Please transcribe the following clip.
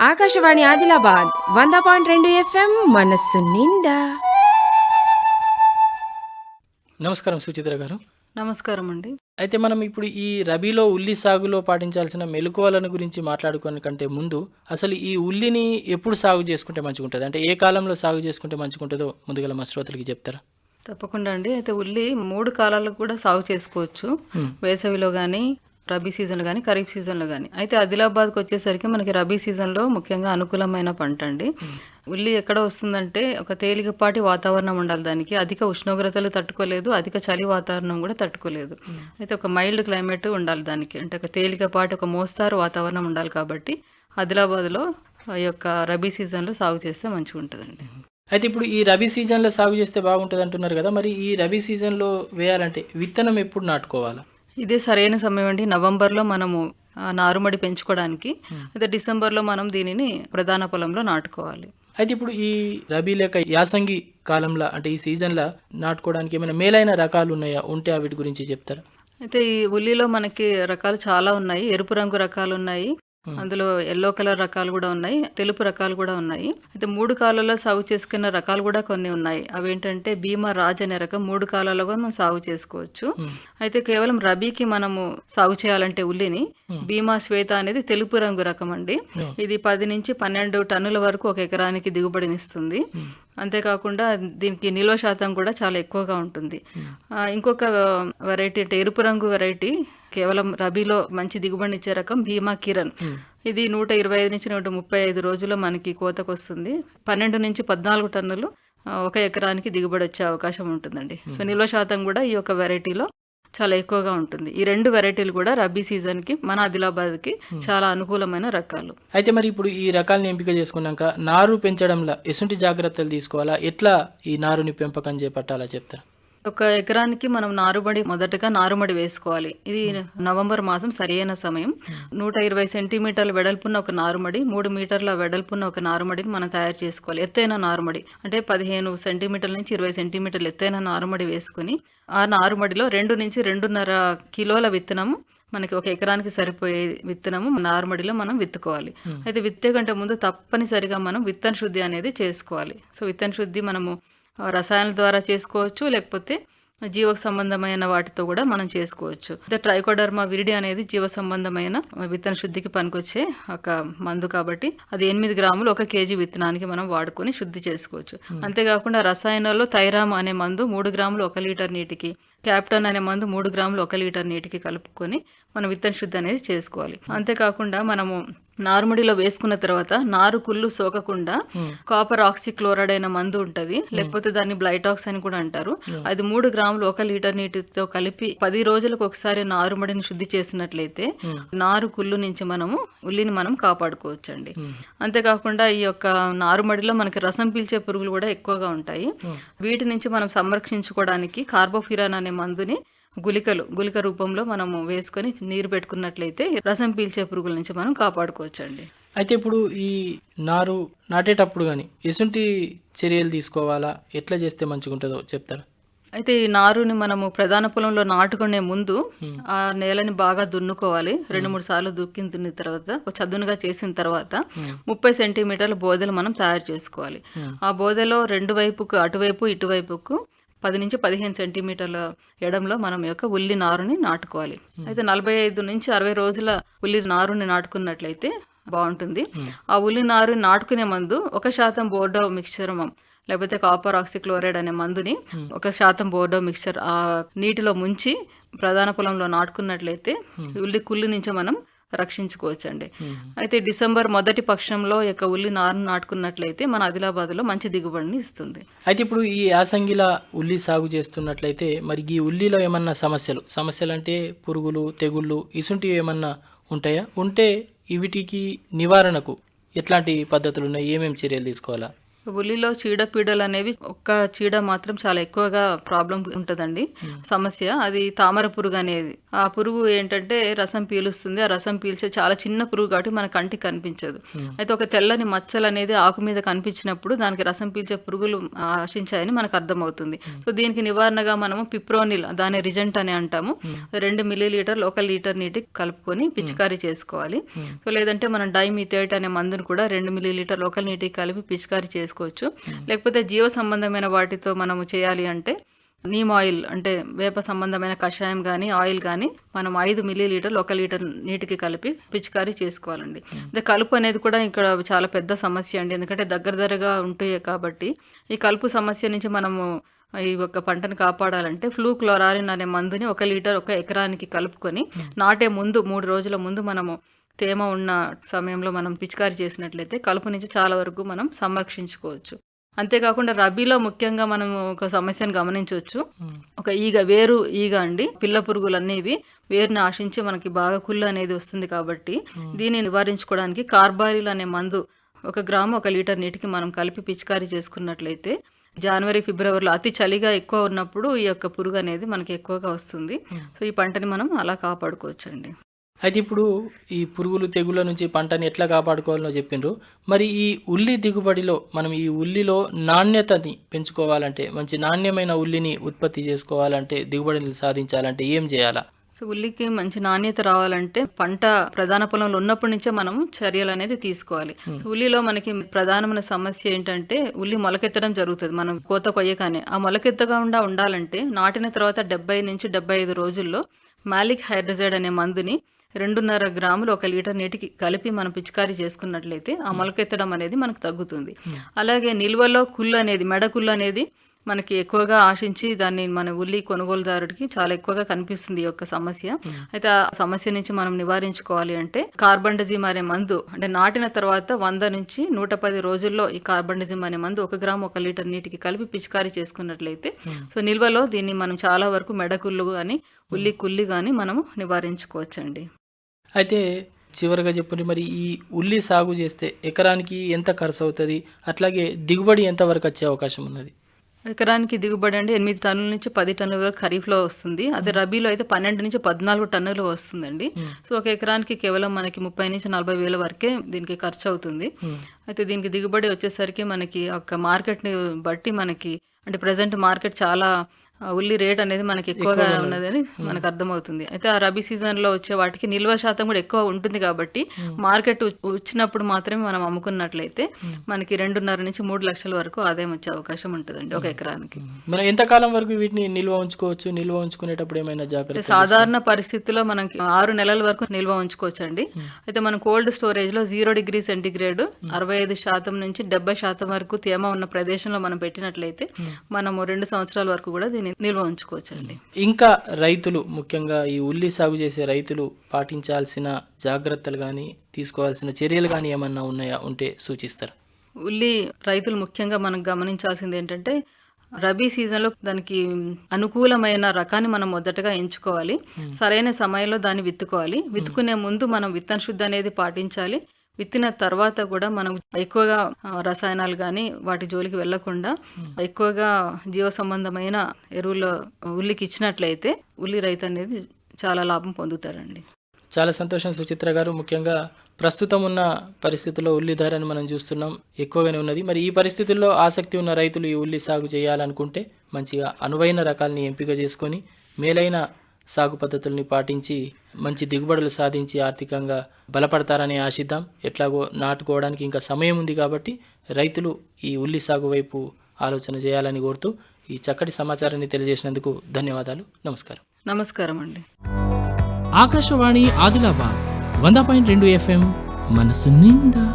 Akashvani Adilabad 100.2 FM మనస్సు నిండా. నమస్కారం సుచిత్ర గారు. నమస్కారం అండి. అయితే మనం ఇప్పుడు ఈ రబీలో ఉల్లి సాగులో పాటించాల్సిన మెలకువలను గురించి మాట్లాడుకోని కంటే ముందు అసలు ఈ ఉల్లిని ఎప్పుడు సాగు చేసుకుంటే మంచిగుంటుంది, అంటే ఏ కాలంలో సాగు చేసుకుంటే మంచిగుంటుందో ముందుగా మా శ్రోతలకి చెప్తారా? తప్పకుండా అండి. అయితే ఉల్లి 3 కాలాలకు కూడా సాగు చేసుకోవచ్చు. వేసవిలో కానీ, రబీ సీజన్లో కానీ, ఖరీఫ్ సీజన్లో కానీ. అయితే ఆదిలాబాద్కి వచ్చేసరికి మనకి రబీ సీజన్లో ముఖ్యంగా అనుకూలమైన పంట అండి. ఉల్లి ఎక్కడ వస్తుందంటే ఒక తేలికపాటి వాతావరణం ఉండాలి, దానికి అధిక ఉష్ణోగ్రతలు తట్టుకోలేదు, అధిక చలి వాతావరణం కూడా తట్టుకోలేదు. అయితే ఒక మైల్డ్ క్లైమేట్ ఉండాలి దానికి, అంటే ఒక తేలికపాటి ఒక మోస్తారు వాతావరణం ఉండాలి. కాబట్టి ఆదిలాబాద్లో ఈ యొక్క రబీ సీజన్లో సాగు చేస్తే మంచిగా ఉంటుందండి. అయితే ఇప్పుడు ఈ రబీ సీజన్లో సాగు చేస్తే బాగుంటుంది అంటున్నారు కదా, మరి ఈ రబీ సీజన్లో వేయాలంటే విత్తనం ఎప్పుడు నాటుకోవాలా? ఇదే సరైన సమయం అండి. నవంబర్లో మనము నారుమడి పెంచుకోవడానికి, అయితే డిసెంబర్లో మనం దీనిని ప్రధాన పొలంలో నాటుకోవాలి. అయితే ఇప్పుడు ఈ రబీ లేక యాసంగి కాలంలో అంటే ఈ సీజన్లో నాటుకోవడానికి ఏమైనా మేలైన రకాలు ఉన్నాయా? ఉంటే వీటి గురించి చెప్తారా? అయితే ఈ ఉల్లిలో మనకి రకాలు చాలా ఉన్నాయి. ఎరుపు రంగు రకాలు ఉన్నాయి, అందులో ఎల్లో కలర్ రకాలు కూడా ఉన్నాయి, తెలుపు రకాలు కూడా ఉన్నాయి. అయితే 3 కాలాల్లో సాగు చేసుకున్న రకాలు కూడా కొన్ని ఉన్నాయి. అవేంటంటే భీమా రాజ్ అనే రకం 3 కాలాల్లో కూడా మనం సాగు చేసుకోవచ్చు. అయితే కేవలం రబీకి మనము సాగు చేయాలంటే ఉల్లిని భీమా శ్వేత అనేది తెలుపు రంగు రకం అండి. ఇది 10 నుంచి 12 టన్నుల వరకు ఒక ఎకరానికి దిగుబడినిస్తుంది. అంతేకాకుండా దీనికి నిల్వ శాతం కూడా చాలా ఎక్కువగా ఉంటుంది. ఇంకొక వెరైటీ అంటే ఎరుపు రంగు వెరైటీ కేవలం రబీలో మంచి దిగుబడినిచ్చే రకం భీమా కిరణ్. ఇది 125 నుంచి 135 రోజుల్లో మనకి కోతకు వస్తుంది. 12 నుంచి 14 టన్నులు ఒక ఎకరానికి దిగుబడి వచ్చే అవకాశం ఉంటుందండి. సో నిల్వ శాతం కూడా ఈ యొక్క వెరైటీలో చాలా ఎక్కువగా ఉంటుంది. ఈ 2 వెరైటీలు కూడా రబీ సీజన్కి మన ఆదిలాబాద్కి చాలా అనుకూలమైన రకాలు. అయితే మరి ఇప్పుడు ఈ రకాలను ఎంపిక చేసుకున్నాక నారు పెంచడంలో ఎటువంటి జాగ్రత్తలు తీసుకోవాలా, ఎట్లా ఈ నారుని పెంపకం చేపట్టాలా చెప్తారా? ఒక ఎకరానికి మనం మొదటగా నారుమడి వేసుకోవాలి. ఇది నవంబర్ మాసం సరైన సమయం. 120 సెంటీమీటర్ల వెడల్పున్న ఒక నారుమడి, 3 మీటర్ల వెడల్పున్న ఒక నారుమడిని మనం తయారు చేసుకోవాలి. ఎత్తైన నారుమడి అంటే 15 సెంటీమీటర్ల నుంచి 20 సెంటీమీటర్ల ఎత్తైన నారుమడి వేసుకుని ఆ నారుమడిలో 2 నుంచి 2.5 కిలోల విత్తనము, మనకి ఒక ఎకరానికి సరిపోయే విత్తనము నారుమడిలో మనం విత్తుకోవాలి. అయితే విత్తే కంటే ముందు తప్పనిసరిగా మనం విత్తన శుద్ధి అనేది చేసుకోవాలి. సో విత్తన శుద్ధి మనము రసాయనాల ద్వారా చేసుకోవచ్చు, లేకపోతే జీవ సంబంధమైన వాటితో కూడా మనం చేసుకోవచ్చు. అయితే ట్రైకోడర్మా విరిడి అనేది జీవ సంబంధమైన విత్తన శుద్ధికి పనికొచ్చే ఒక మందు, కాబట్టి అది 8 గ్రాములు 1 కేజీ విత్తనానికి మనం వాడుకొని శుద్ధి చేసుకోవచ్చు. అంతేకాకుండా రసాయనాల్లో థైరామ్ అనే మందు 3 గ్రాములు 1 లీటర్ నీటికి, క్యాప్టన్ అనే మందు 3 గ్రాములు 1 లీటర్ నీటికి కలుపుకొని మనం విత్తన శుద్ధి అనేది చేసుకోవాలి. అంతేకాకుండా మనము నారుమడిలో వేసుకున్న తర్వాత నారు కుళ్ళు సోకకుండా కాపర్ ఆక్సిక్లోరైడ్ అయిన మందు ఉంటుంది, లేకపోతే దాన్ని బ్లైటాక్స్ అని కూడా అంటారు. అది 3 గ్రాములు 1 లీటర్ నీటితో కలిపి 10 రోజులకు ఒకసారి నారుమడిని శుద్ధి చేసినట్లయితే నారు కుళ్ళు నుంచి మనము ఉల్లిని మనం కాపాడుకోవచ్చండి. అంతేకాకుండా ఈ యొక్క నారుమడిలో మనకి రసం పీల్చే పురుగులు కూడా ఎక్కువగా ఉంటాయి. వీటి నుంచి మనం సంరక్షించుకోవడానికి కార్బోఫిరాన్ అనే మందుని గుళిక రూపంలో మనము వేసుకొని నీరు పెట్టుకున్నట్లయితే రసం పీల్చే పురుగుల నుంచి మనం కాపాడుకోవచ్చండి. అయితే ఇప్పుడు ఈ నారు నాటేటప్పుడు కానీ ఎటువంటి చర్యలు తీసుకోవాలా, ఎట్లా చేస్తే మంచిగా ఉంటుందో చెప్తారా? అయితే ఈ నారుని మనము ప్రధాన పొలంలో నాటుకునే ముందు ఆ నేలని బాగా దున్నుకోవాలి. 2-3 సార్లు దుక్కిన తర్వాత చదునుగా చేసిన తర్వాత 30 సెంటీమీటర్ల బోదెలు మనం తయారు చేసుకోవాలి. ఆ బోదెలో 2 వైపుకు, అటువైపు ఇటువైపుకు 10 నుంచి 15 సెంటీమీటర్ల ఎడంలో మనం యొక్క ఉల్లి నారుని నాటుకోవాలి. అయితే 45 నుంచి 60 రోజుల ఉల్లి నారుని నాటుకున్నట్లయితే బాగుంటుంది. ఆ ఉల్లి నారుని నాటుకునే మందు 1% బోర్డో మిక్స్చర్, లేకపోతే కాపర్ ఆక్సిక్లోరైడ్ అనే మందుని 1% బోర్డో మిక్స్చర్ ఆ నీటిలో ముంచి ప్రధాన పొలంలో నాటుకున్నట్లయితే ఉల్లి కుళ్ళు నుంచి మనం రక్షించుకోవచ్చండి. అయితే డిసెంబర్ మొదటి పక్షంలో యొక్క ఉల్లి నారును నాటుకున్నట్లయితే మన ఆదిలాబాద్లో మంచి దిగుబడిని ఇస్తుంది. అయితే ఇప్పుడు ఈ యాసంగిలా ఉల్లి సాగు చేస్తున్నట్లయితే మరి ఈ ఉల్లిలో ఏమన్నా సమస్యలు అంటే పురుగులు, తెగుళ్ళు ఇసుంటివి ఏమన్నా ఉంటాయా? ఉంటే వీటికి నివారణకు ఎట్లాంటి పద్ధతులు ఉన్నాయి, ఏమేమి చర్యలు తీసుకోవాలా? ఉల్లిలో చీడపీడలు అనేవి ఒక్క చీడ మాత్రం చాలా ఎక్కువగా ప్రాబ్లం ఉంటుందండి, సమస్య. అది తామర పురుగు అనేది. ఆ పురుగు ఏంటంటే రసం పీలుస్తుంది. ఆ రసం పీల్చే చాలా చిన్న పురుగు కాబట్టి మన కంటికి కనిపించదు. అయితే ఒక తెల్లని మచ్చలు అనేది ఆకు మీద కనిపించినప్పుడు దానికి రసం పీల్చే పురుగులు ఆశించాయని మనకు అర్థమవుతుంది. సో దీనికి నివారణగా మనము పిప్రోనిల్, దాని రిజెంట్ అని అంటాము, 2 మిల్లీలీటర్లు 1 లీటర్ నీటికి కలుపుకొని పిచికారీ చేసుకోవాలి. సో లేదంటే మనం డైమిథేట్ అనే మందును కూడా 2 మిల్లీలీటర్లు 1 నీటికి కలిపి పిచికారీ చేసుకోవచ్చు. లేకపోతే జీవ సంబంధమైన వాటితో మనము చేయాలి అంటే నీమ్ ఆయిల్, అంటే వేప సంబంధమైన కషాయం కానీ ఆయిల్ కానీ మనం 5 మిల్లీలీటర్లు 1 లీటర్ నీటికి కలిపి పిచికారీ చేసుకోవాలండి. అదే కలుపు అనేది కూడా ఇక్కడ చాలా పెద్ద సమస్య అండి, ఎందుకంటే దగ్గరగా ఉంటాయి కాబట్టి ఈ కలుపు సమస్య నుంచి మనము ఈ ఒక పంటను కాపాడాలంటే ఫ్లూక్లోరారిన్ అనే మందుని 1 లీటర్ 1 ఎకరానికి కలుపుకొని నాటే ముందు 3 రోజుల ముందు మనము తేమ ఉన్న సమయంలో మనం పిచికారీ చేసినట్లయితే కలుపు నుంచి చాలా వరకు మనం సంరక్షించుకోవచ్చు. అంతేకాకుండా రబీలో ముఖ్యంగా మనం ఒక సమస్యను గమనించవచ్చు. ఒక వేరు ఈగ అండి, పిల్ల పురుగులు అనేవి వేరుని ఆశించి మనకి బాగా కుళ్ళు అనేది వస్తుంది. కాబట్టి దీన్ని నివారించుకోవడానికి కార్బారిల్ అనే మందు 1 గ్రాము 1 లీటర్ నీటికి మనం కలిపి పిచికారీ చేసుకున్నట్లయితే జనవరి ఫిబ్రవరిలో అతి చలిగా ఎక్కువ ఉన్నప్పుడు ఈ యొక్క పురుగు అనేది మనకి ఎక్కువగా వస్తుంది. సో ఈ పంటని మనం అలా కాపాడుకోవచ్చండి. అయితే ఇప్పుడు ఈ పురుగులు తెగుళ్ళ నుంచి పంటని ఎట్లా కాపాడుకోవాలో చెప్పిండ్రు. మరి ఈ ఉల్లి దిగుబడిలో మనం ఈ ఉల్లిలో నాణ్యతని పెంచుకోవాలంటే, మంచి నాణ్యమైన ఉల్లిని ఉత్పత్తి చేసుకోవాలంటే, దిగుబడిని సాధించాలంటే ఏం చేయాలా? సో ఉల్లికి మంచి నాణ్యత రావాలంటే పంట ప్రధాన పొలంలో ఉన్నప్పటి నుంచే మనం చర్యలు అనేది తీసుకోవాలి. సో ఉల్లిలో మనకి ప్రధానమైన సమస్య ఏంటంటే ఉల్లి మొలకెత్తడం జరుగుతుంది మనం కోత కొయ్యగానే. ఆ మొలకెత్తకుండా ఉండాలంటే నాటిన తర్వాత 70 నుంచి 75 రోజుల్లో మాలిక్ హైడ్రోజైడ్ అనే మందుని 2.5 గ్రాములు 1 లీటర్ నీటికి కలిపి మనం పిచికారీ చేసుకున్నట్లయితే ఆ మొలకెత్తడం అనేది మనకు తగ్గుతుంది. అలాగే నిల్వలో కుళ్ళు అనేది, మెడ కుళ్ళు అనేది మనకి ఎక్కువగా ఆశించి దాన్ని మన ఉల్లి కొనుగోలుదారుడికి చాలా ఎక్కువగా కనిపిస్తుంది ఈ యొక్క సమస్య. అయితే ఆ సమస్య నుంచి మనం నివారించుకోవాలి అంటే కార్బండజిమ్ అనే మందు, అంటే నాటిన తర్వాత 100 నుంచి 110 రోజుల్లో ఈ కార్బండజిమ్ అనే మందు 1 గ్రాము 1 లీటర్ నీటికి కలిపి పిచికారీ చేసుకున్నట్లయితే సో నిల్వలో దీన్ని మనం చాలా వరకు మెడకుళ్ళు కానీ ఉల్లి కుల్లి కానీ మనము నివారించుకోవచ్చండి. అయితే చివరిగా చెప్పండి, మరి ఈ ఉల్లి సాగు చేస్తే ఎకరానికి ఎంత ఖర్చు అవుతుంది, అట్లాగే దిగుబడి ఎంతవరకు వచ్చే అవకాశం ఉన్నది? ఎకరానికి దిగుబడి అంటే 8 టన్నుల నుంచి 10 టన్నుల వరకు ఖరీఫ్లో వస్తుంది. అదే రబీలో అయితే 12 నుంచి 14 టన్నులు వస్తుందండి. సో ఒక ఎకరానికి కేవలం మనకి 30 నుంచి 40 వేల వరకే దీనికి ఖర్చు అవుతుంది. అయితే దీనికి దిగుబడి వచ్చేసరికి మనకి ఒక మార్కెట్ని బట్టి మనకి, అంటే ప్రజెంట్ మార్కెట్ చాలా ఉల్లి రేట్ అనేది మనకి ఎక్కువగా ఉన్నదని మనకు అర్థమవుతుంది. అయితే ఆ రబీ సీజన్లో వచ్చే వాటికి నిల్వ శాతం కూడా ఎక్కువ ఉంటుంది కాబట్టి మార్కెట్ వచ్చినప్పుడు మాత్రమే మనం అమ్ముకున్నట్లయితే మనకి 2.5 నుంచి 3 లక్షల వరకు ఆదాయం వచ్చే అవకాశం ఉంటుందండి ఒక ఎకరానికి. మనం ఎంతకాలం వరకు వీటిని నిల్వ ఉంచుకోవచ్చు? నిల్వ ఉంచుకునేటప్పుడు ఏమైనా జాగ్రత్త? సాధారణ పరిస్థితుల్లో మనకి 6 నెలల వరకు నిల్వ ఉంచుకోవచ్చు అండి. అయితే మనం కోల్డ్ స్టోరేజ్లో 0 డిగ్రీ సెంటీగ్రేడ్ 65% నుంచి 70% వరకు తేమ ఉన్న ప్రదేశంలో మనం పెట్టినట్లయితే మనము 2 సంవత్సరాల వరకు కూడా దీన్ని నిల్వ ఉంచుకోవచ్చండి. ఇంకా రైతులు, ముఖ్యంగా ఈ ఉల్లి సాగు చేసే రైతులు పాటించాల్సిన జాగ్రత్తలు కానీ తీసుకోవాల్సిన చర్యలు కానీ ఏమన్నా ఉన్నాయా, ఉంటే సూచిస్తారు? ఉల్లి రైతులు ముఖ్యంగా మనం గమనించాల్సింది ఏంటంటే రబీ సీజన్లో దానికి అనుకూలమైన రకాన్ని మనం మొదటగా ఎంచుకోవాలి. సరైన సమయంలో దాన్ని విత్తుకోవాలి. విత్తుకునే ముందు మనం విత్తన శుద్ధి అనేది పాటించాలి. విత్తిన తర్వాత కూడా మనం ఎక్కువగా రసాయనాలు కానీ వాటి జోలికి వెళ్లకుండా ఎక్కువగా జీవ సంబంధమైన ఎరువులు ఉల్లికి ఇచ్చినట్లయితే ఉల్లి రైతు అనేది చాలా లాభం పొందుతారండి. చాలా సంతోషం సుచిత్ర గారు. ముఖ్యంగా ప్రస్తుతం ఉన్న పరిస్థితుల్లో ఉల్లి ధరని మనం చూస్తున్నాం, ఎక్కువగానే ఉన్నది. మరి ఈ పరిస్థితుల్లో ఆసక్తి ఉన్న రైతులు ఈ ఉల్లి సాగు చేయాలనుకుంటే మంచిగా అనువైన రకాలని ఎంపిక చేసుకొని మేలైన సాగు పద్ధతుల్ని పాటించి మంచి దిగుబడులు సాధించి ఆర్థికంగా బలపడతారని ఆశిద్దాం. ఎట్లాగో నాటుకోవడానికి ఇంకా సమయం ఉంది కాబట్టి రైతులు ఈ ఉల్లి సాగు వైపు ఆలోచన చేయాలని కోరుతూ ఈ చక్కటి సమాచారాన్ని తెలియజేసినందుకు ధన్యవాదాలు. నమస్కారం. నమస్కారం అండి. ఆకాశవాణి ఆదిలాబాద్ 100.2 FM మనసు నిండా.